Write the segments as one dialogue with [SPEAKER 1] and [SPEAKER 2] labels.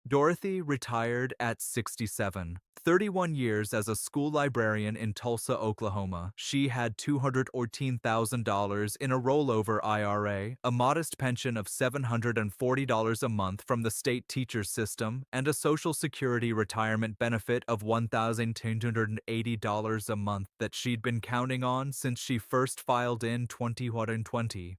[SPEAKER 1] Dorothy retired at 67. 31 years as a school librarian in Tulsa, Oklahoma. She had $214,000 in a rollover IRA, a modest pension of $740 a month from the state teacher system, and a Social Security retirement benefit of $1,280 a month that she'd been counting on since she first filed in 2020.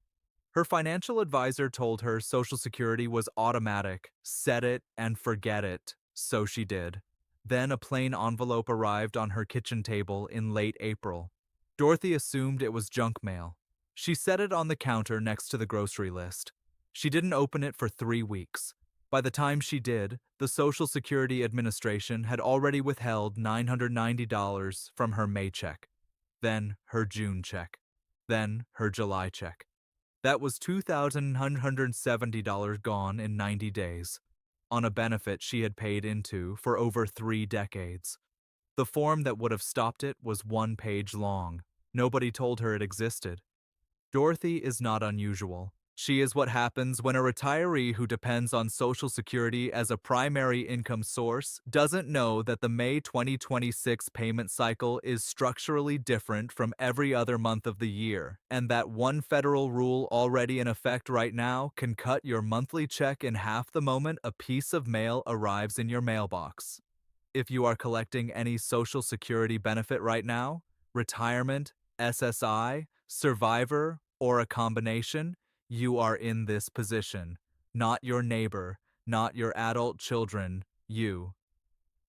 [SPEAKER 1] Her financial advisor told her Social Security was automatic, set it and forget it, so she did. Then a plain envelope arrived on her kitchen table in late April. Dorothy assumed it was junk mail. She set it on the counter next to the grocery list. She didn't open it for 3 weeks. By the time she did, the Social Security Administration had already withheld $990 from her May check, then her June check, then her July check. That was $2,170 gone in 90 days, on a benefit she had paid into for over 3 decades. The form that would have stopped it was 1 page long. Nobody told her it existed. Dorothy is not unusual. She is what happens when a retiree who depends on Social Security as a primary income source doesn't know that the May 2026 payment cycle is structurally different from every other month of the year, and that one federal rule already in effect right now can cut your monthly check in half the moment a piece of mail arrives in your mailbox. If you are collecting any Social Security benefit right now, retirement, SSI, survivor, or a combination, you are in this position. Not your neighbor, not your adult children, you.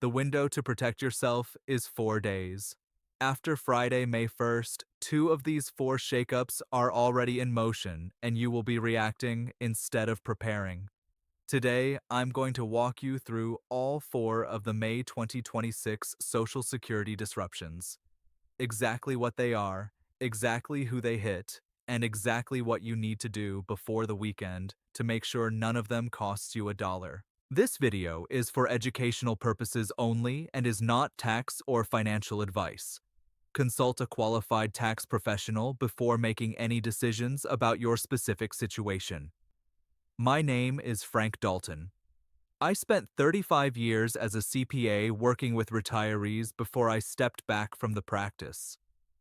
[SPEAKER 1] The window to protect yourself is 4 days. After Friday, May 1st, 2 of these 4 shakeups are already in motion, and you will be reacting instead of preparing. Today, I'm going to walk you through all 4 of the May 2026 Social Security disruptions. Exactly what they are, exactly who they hit, and exactly what you need to do before the weekend to make sure none of them costs you a dollar. This video is for educational purposes only and is not tax or financial advice. Consult a qualified tax professional before making any decisions about your specific situation. My name is Frank Dalton. I spent 35 years as a CPA working with retirees before I stepped back from the practice.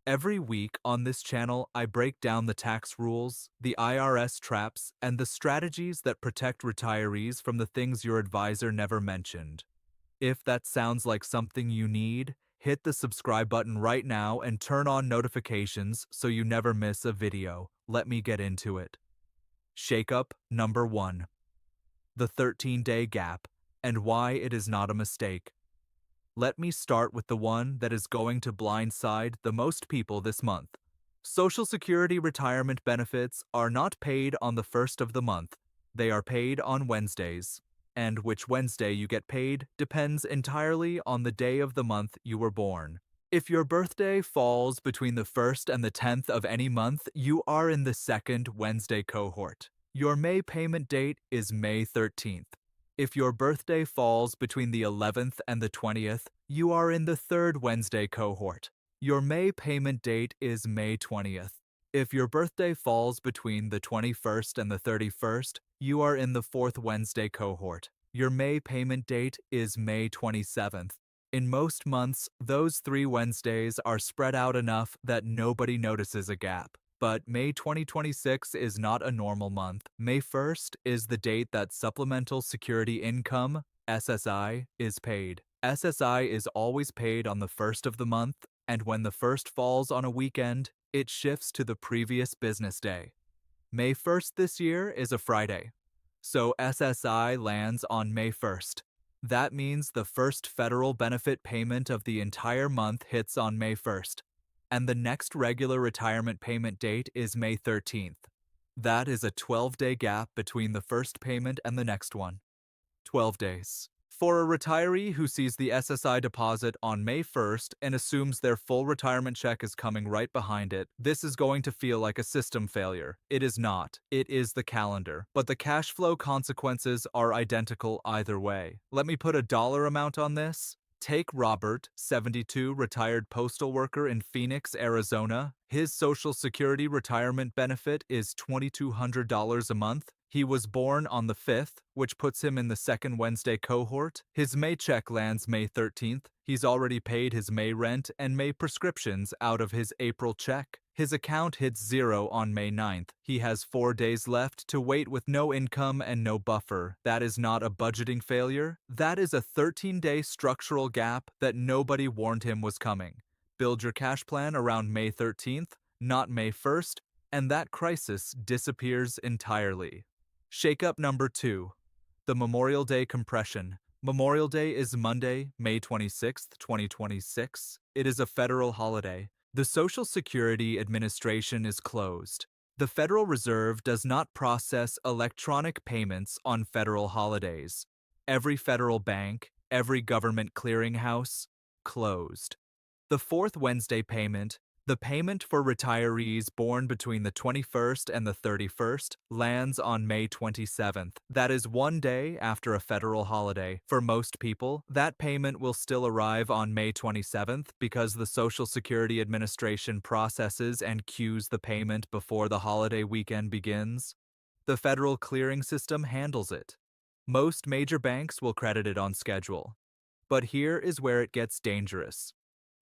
[SPEAKER 1] Every week on this channel, I break down the tax rules, the IRS traps, and the strategies that protect retirees from the things your advisor never mentioned. If that sounds like something you need, hit the subscribe button right now and turn on notifications so you never miss a video. Let me get into it. Shakeup number 1. The 13-day gap, and why it is not a mistake. Let me start with the one that is going to blindside the most people this month. Social Security retirement benefits are not paid on the first of the month. They are paid on Wednesdays. And which Wednesday you get paid depends entirely on the day of the month you were born. If your birthday falls between the 1st and the 10th of any month, you are in the second Wednesday cohort. Your May payment date is May 13th. If your birthday falls between the 11th and the 20th, you are in the third Wednesday cohort. Your May payment date is May 20th. If your birthday falls between the 21st and the 31st, you are in the fourth Wednesday cohort. Your May payment date is May 27th. In most months, those 3 Wednesdays are spread out enough that nobody notices a gap. But May 2026 is not a normal month. May 1st is the date that Supplemental Security Income, SSI, is paid. SSI is always paid on the 1st of the month, and when the 1st falls on a weekend, it shifts to the previous business day. May 1st this year is a Friday, so SSI lands on May 1st. That means the first federal benefit payment of the entire month hits on May 1st, and the next regular retirement payment date is May 13th. That is a 12-day gap between the first payment and the next one. 12 days. For a retiree who sees the SSI deposit on May 1st and assumes their full retirement check is coming right behind it, this is going to feel like a system failure. It is not. It is the calendar. But the cash flow consequences are identical either way. Let me put a dollar amount on this. Take Robert, 72, retired postal worker in Phoenix, Arizona. His Social Security retirement benefit is $2,200 a month. He was born on the 5th, which puts him in the second Wednesday cohort. His May check lands May 13th. He's already paid his May rent and May prescriptions out of his April check. His account hits zero on May 9th. He has 4 days left to wait with no income and no buffer. That is not a budgeting failure. That is a 13-day structural gap that nobody warned him was coming. Build your cash plan around May 13th, not May 1st, and that crisis disappears entirely. Shakeup number 2. The Memorial Day compression. Memorial Day is Monday, May 26th, 2026. It is a federal holiday. The Social Security Administration is closed. The Federal Reserve does not process electronic payments on federal holidays. Every federal bank, every government clearinghouse, closed. The fourth Wednesday payment, the payment for retirees born between the 21st and the 31st, lands on May 27th. That is 1 day after a federal holiday. For most people, that payment will still arrive on May 27th because the Social Security Administration processes and queues the payment before the holiday weekend begins. The federal clearing system handles it. Most major banks will credit it on schedule. But here is where it gets dangerous.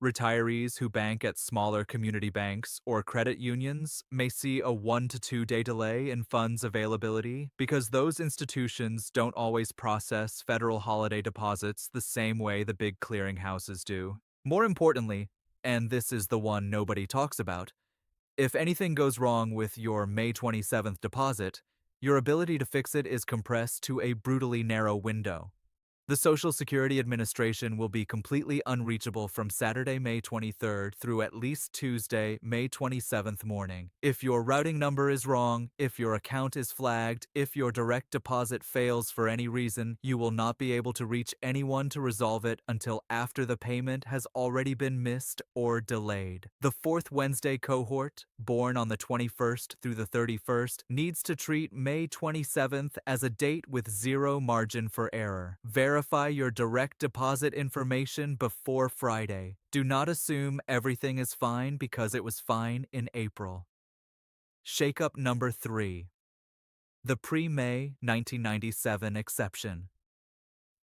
[SPEAKER 1] Retirees who bank at smaller community banks or credit unions may see a 1 to 2 day delay in funds availability because those institutions don't always process federal holiday deposits the same way the big clearinghouses do. More importantly, and this is the one nobody talks about, if anything goes wrong with your May 27th deposit, your ability to fix it is compressed to a brutally narrow window. The Social Security Administration will be completely unreachable from Saturday, May 23rd through at least Tuesday, May 27th morning. If your routing number is wrong, if your account is flagged, if your direct deposit fails for any reason, you will not be able to reach anyone to resolve it until after the payment has already been missed or delayed. The fourth Wednesday cohort, born on the 21st through the 31st, needs to treat May 27th as a date with zero margin for error. Verify your direct deposit information before Friday. Do not assume everything is fine because it was fine in April. Shakeup number 3. The pre-May 1997 exception.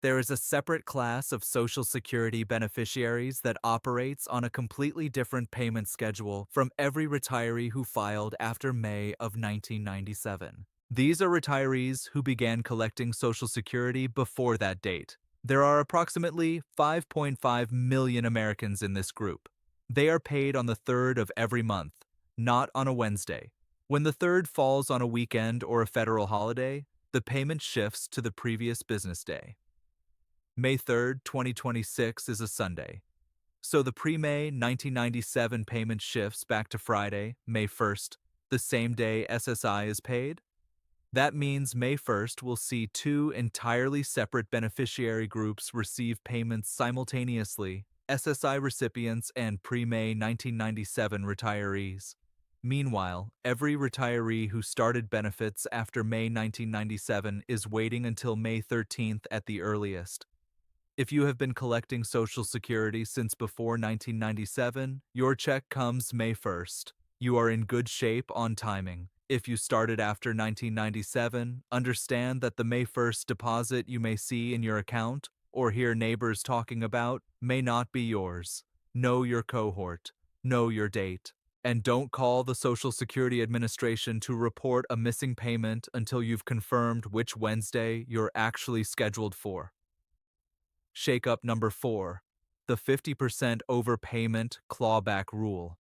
[SPEAKER 1] There is a separate class of Social Security beneficiaries that operates on a completely different payment schedule from every retiree who filed after May of 1997. These are retirees who began collecting Social Security before that date. There are approximately 5.5 million Americans in this group. They are paid on the 3rd of every month, not on a Wednesday. When the 3rd falls on a weekend or a federal holiday, the payment shifts to the previous business day. May 3rd, 2026 is a Sunday. So the pre-May 1997 payment shifts back to Friday, May 1st, the same day SSI is paid. That means May 1st will see 2 entirely separate beneficiary groups receive payments simultaneously, SSI recipients and pre-May 1997 retirees. Meanwhile, every retiree who started benefits after May 1997 is waiting until May 13th at the earliest. If you have been collecting Social Security since before 1997, your check comes May 1st. You are in good shape on timing. If you started after 1997, understand that the May 1st deposit you may see in your account or hear neighbors talking about may not be yours. Know your cohort, know your date, and don't call the Social Security Administration to report a missing payment until you've confirmed which Wednesday you're actually scheduled for. Shakeup number 4, the 50% overpayment clawback rule.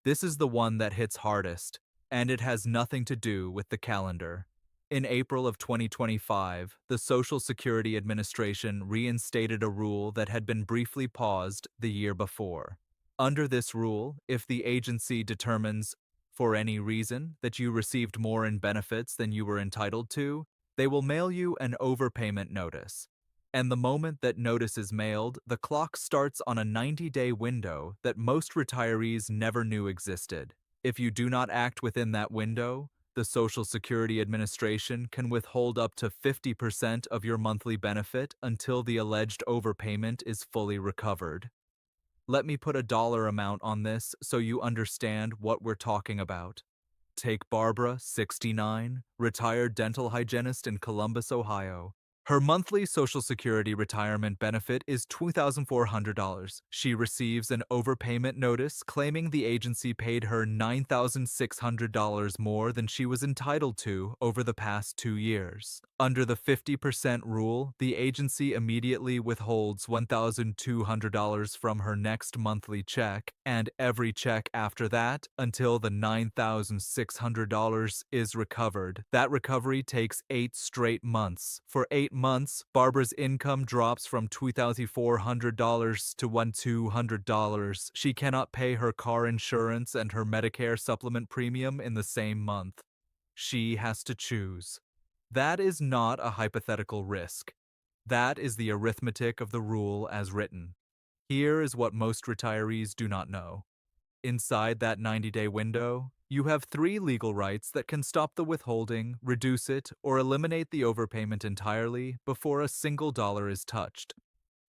[SPEAKER 1] This is the one that hits hardest, and it has nothing to do with the calendar. In April of 2025, the Social Security Administration reinstated a rule that had been briefly paused the year before. Under this rule, if the agency determines, for any reason, that you received more in benefits than you were entitled to, they will mail you an overpayment notice. And the moment that notice is mailed, the clock starts on a 90-day window that most retirees never knew existed. If you do not act within that window, the Social Security Administration can withhold up to 50% of your monthly benefit until the alleged overpayment is fully recovered. Let me put a dollar amount on this so you understand what we're talking about. Take Barbara, 69, retired dental hygienist in Columbus, Ohio. Her monthly Social Security retirement benefit is $2,400. She receives an overpayment notice claiming the agency paid her $9,600 more than she was entitled to over the past 2 years. Under the 50% rule, the agency immediately withholds $1,200 from her next monthly check and every check after that until the $9,600 is recovered. That recovery takes 8 straight months. For 8 months, Barbara's income drops from $2,400 to $1,200. She cannot pay her car insurance and her Medicare supplement premium in the same month. She has to choose. That is not a hypothetical risk. That is the arithmetic of the rule as written. Here is what most retirees do not know. Inside that 90-day window, you have 3 legal rights that can stop the withholding, reduce it, or eliminate the overpayment entirely before a single dollar is touched.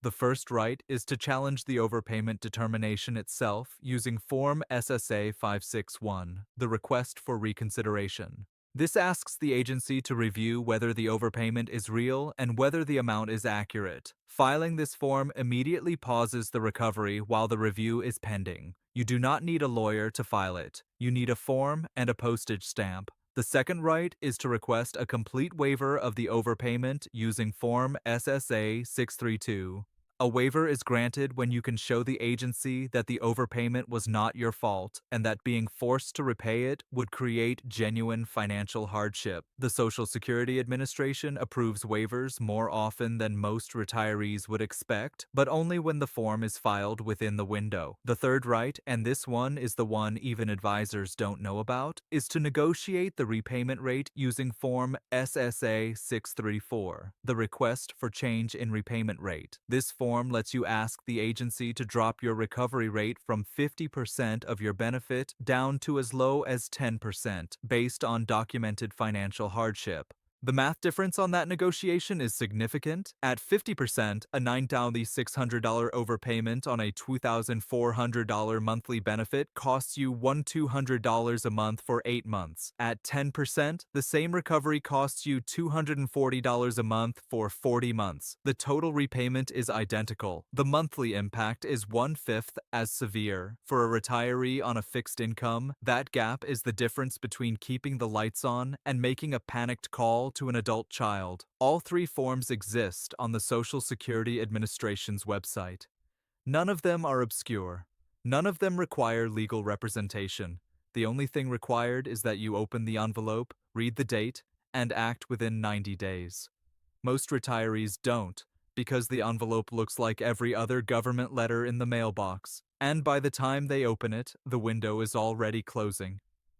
[SPEAKER 1] The first right is to challenge the overpayment determination itself using Form SSA 561, the request for reconsideration. This asks the agency to review whether the overpayment is real and whether the amount is accurate. Filing this form immediately pauses the recovery while the review is pending. You do not need a lawyer to file it. You need a form and a postage stamp. The second right is to request a complete waiver of the overpayment using Form SSA 632. A waiver is granted when you can show the agency that the overpayment was not your fault and that being forced to repay it would create genuine financial hardship. The Social Security Administration approves waivers more often than most retirees would expect, but only when the form is filed within the window. The third right, and this one is the one even advisors don't know about, is to negotiate the repayment rate using Form SSA 634, the request for change in repayment rate. This form lets you ask the agency to drop your recovery rate from 50% of your benefit down to as low as 10% based on documented financial hardship. The math difference on that negotiation is significant. At 50%, a $9,600 overpayment on a $2,400 monthly benefit costs you $1,200 a month for 8 months. At 10%, the same recovery costs you $240 a month for 40 months. The total repayment is identical. The monthly impact is 1/5 as severe. For a retiree on a fixed income, that gap is the difference between keeping the lights on and making a panicked call to an adult child. All 3 forms exist on the Social Security Administration's website. None of them are obscure. None of them require legal representation. The only thing required is that you open the envelope, read the date, and act within 90 days. Most retirees don't, because the envelope looks like every other government letter in the mailbox, and by the time they open it, the window is already closing.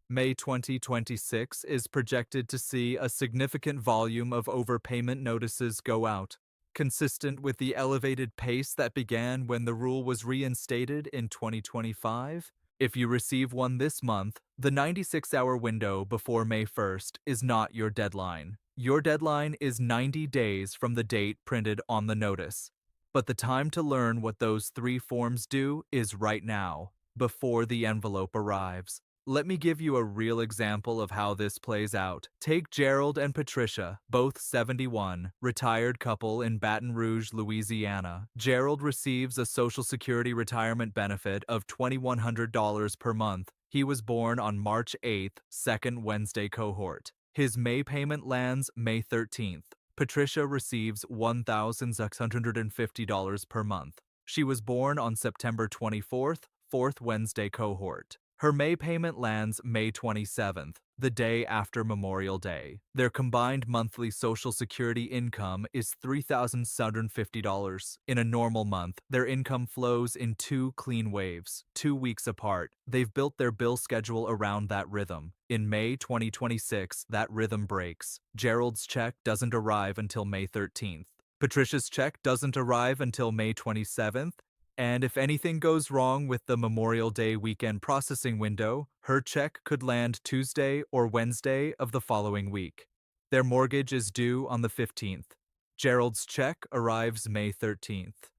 [SPEAKER 1] May 2026 is projected to see a significant volume of overpayment notices go out, consistent with the elevated pace that began when the rule was reinstated in 2025. If you receive one this month, the 96-hour window before May 1st is not your deadline. Your deadline is 90 days from the date printed on the notice. But the time to learn what those 3 forms do is right now, before the envelope arrives. Let me give you a real example of how this plays out. Take Gerald and Patricia, both 71, retired couple in Baton Rouge, Louisiana. Gerald receives a Social Security retirement benefit of $2,100 per month. He was born on March 8th, second Wednesday cohort. His May payment lands May 13th. Patricia receives $1,650 per month. She was born on September 24th, fourth Wednesday cohort. Her May payment lands May 27th, the day after Memorial Day. Their combined monthly Social Security income is $3,750. In a normal month, their income flows in 2 clean waves, 2 weeks apart. They've built their bill schedule around that rhythm. In May 2026, that rhythm breaks. Gerald's check doesn't arrive until May 13th. Patricia's check doesn't arrive until May 27th. And if anything goes wrong with the Memorial Day weekend processing window, her check could land Tuesday or Wednesday of the following week. Their mortgage is due on the 15th. Gerald's check arrives May 13th.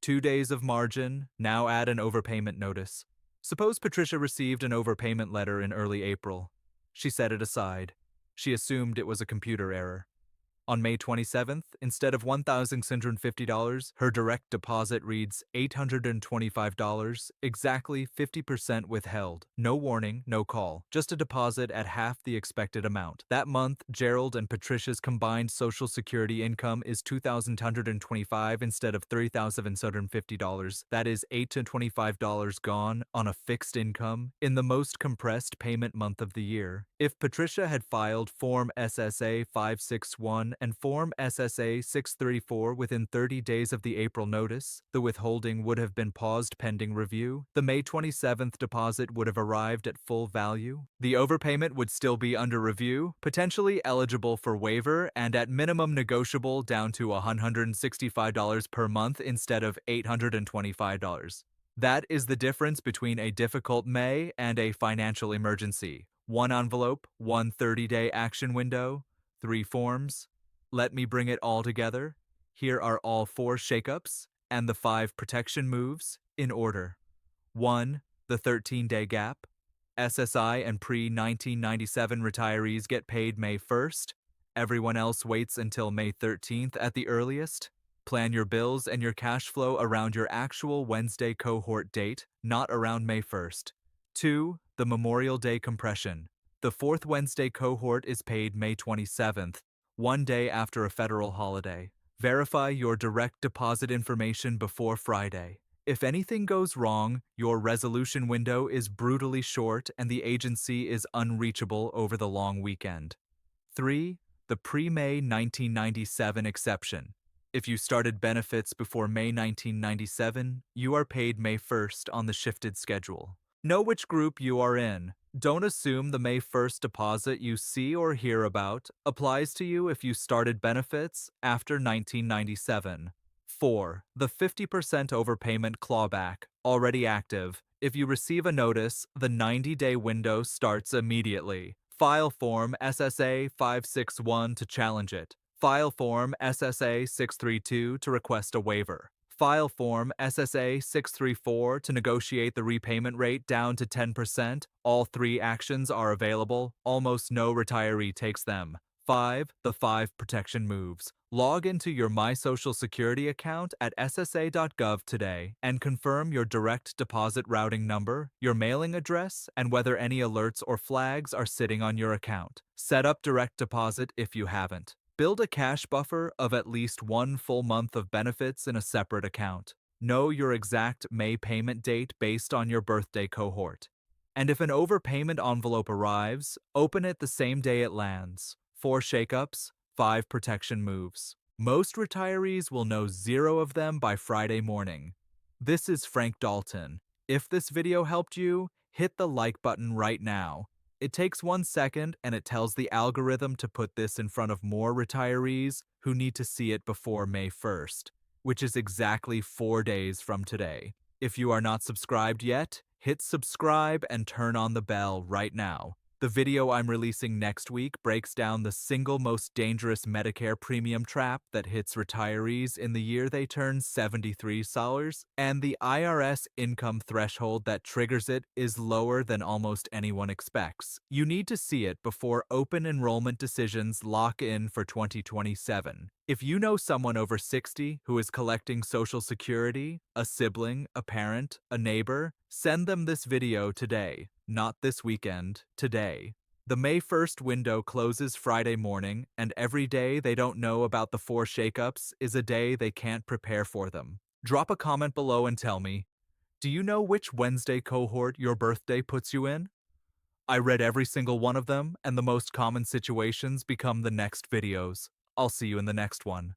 [SPEAKER 1] 2 days of margin, now add an overpayment notice. Suppose Patricia received an overpayment letter in early April. She set it aside. She assumed it was a computer error. On May 27th, instead of $1,650, her direct deposit reads $825, exactly 50% withheld. No warning, no call, just a deposit at half the expected amount. That month, Gerald and Patricia's combined Social Security income is $2,225 instead of $3,750. That is $825 gone on a fixed income in the most compressed payment month of the year. If Patricia had filed Form SSA 561 and Form SSA 634 within 30 days of the April notice, the withholding would have been paused pending review. The May 27th deposit would have arrived at full value. The overpayment would still be under review, potentially eligible for waiver, and at minimum negotiable down to $165 per month instead of $825. That is the difference between a difficult May and a financial emergency. One envelope, one 30-day action window, 3 forms. Let me bring it all together. Here are all 4 shakeups and the 5 protection moves in order. 1. The 13-day gap. SSI and pre-1997 retirees get paid May 1st. Everyone else waits until May 13th at the earliest. Plan your bills and your cash flow around your actual Wednesday cohort date, not around May 1st. 2. The Memorial Day compression. The 4th Wednesday cohort is paid May 27th, one day after a federal holiday. Verify your direct deposit information before Friday. If anything goes wrong, your resolution window is brutally short and the agency is unreachable over the long weekend. 3. The pre-May 1997 exception. If you started benefits before May 1997, you are paid May 1st on the shifted schedule. Know which group you are in. Don't assume the May 1st deposit you see or hear about applies to you if you started benefits after 1997. 4. The 50% overpayment clawback, already active. If you receive a notice, the 90-day window starts immediately. File Form SSA 561 to challenge it. File Form SSA 632 to request a waiver. File Form SSA 634 to negotiate the repayment rate down to 10%. All 3 actions are available. Almost no retiree takes them. 5. The 5 protection moves. Log into your My Social Security account at ssa.gov today and confirm your direct deposit routing number, your mailing address, and whether any alerts or flags are sitting on your account. Set up direct deposit if you haven't. Build a cash buffer of at least 1 full month of benefits in a separate account. Know your exact May payment date based on your birthday cohort. And if an overpayment envelope arrives, open it the same day it lands. 4 shakeups, 5 protection moves. Most retirees will know 0 of them by Friday morning. This is Frank Dalton. If this video helped you, hit the like button right now. It takes 1 second and it tells the algorithm to put this in front of more retirees who need to see it before May 1st, which is exactly 4 days from today. If you are not subscribed yet, hit subscribe and turn on the bell right now. The video I'm releasing next week breaks down the single most dangerous Medicare premium trap that hits retirees in the year they turn 73 dollars, and the IRS income threshold that triggers it is lower than almost anyone expects. You need to see it before open enrollment decisions lock in for 2027. If you know someone over 60 who is collecting Social Security, a sibling, a parent, a neighbor, send them this video today. Not this weekend, today. The May 1st window closes Friday morning, and every day they don't know about the 4 shakeups is a day they can't prepare for them. Drop a comment below and tell me, do you know which Wednesday cohort your birthday puts you in? I read every single one of them, and the most common situations become the next videos. I'll see you in the next one.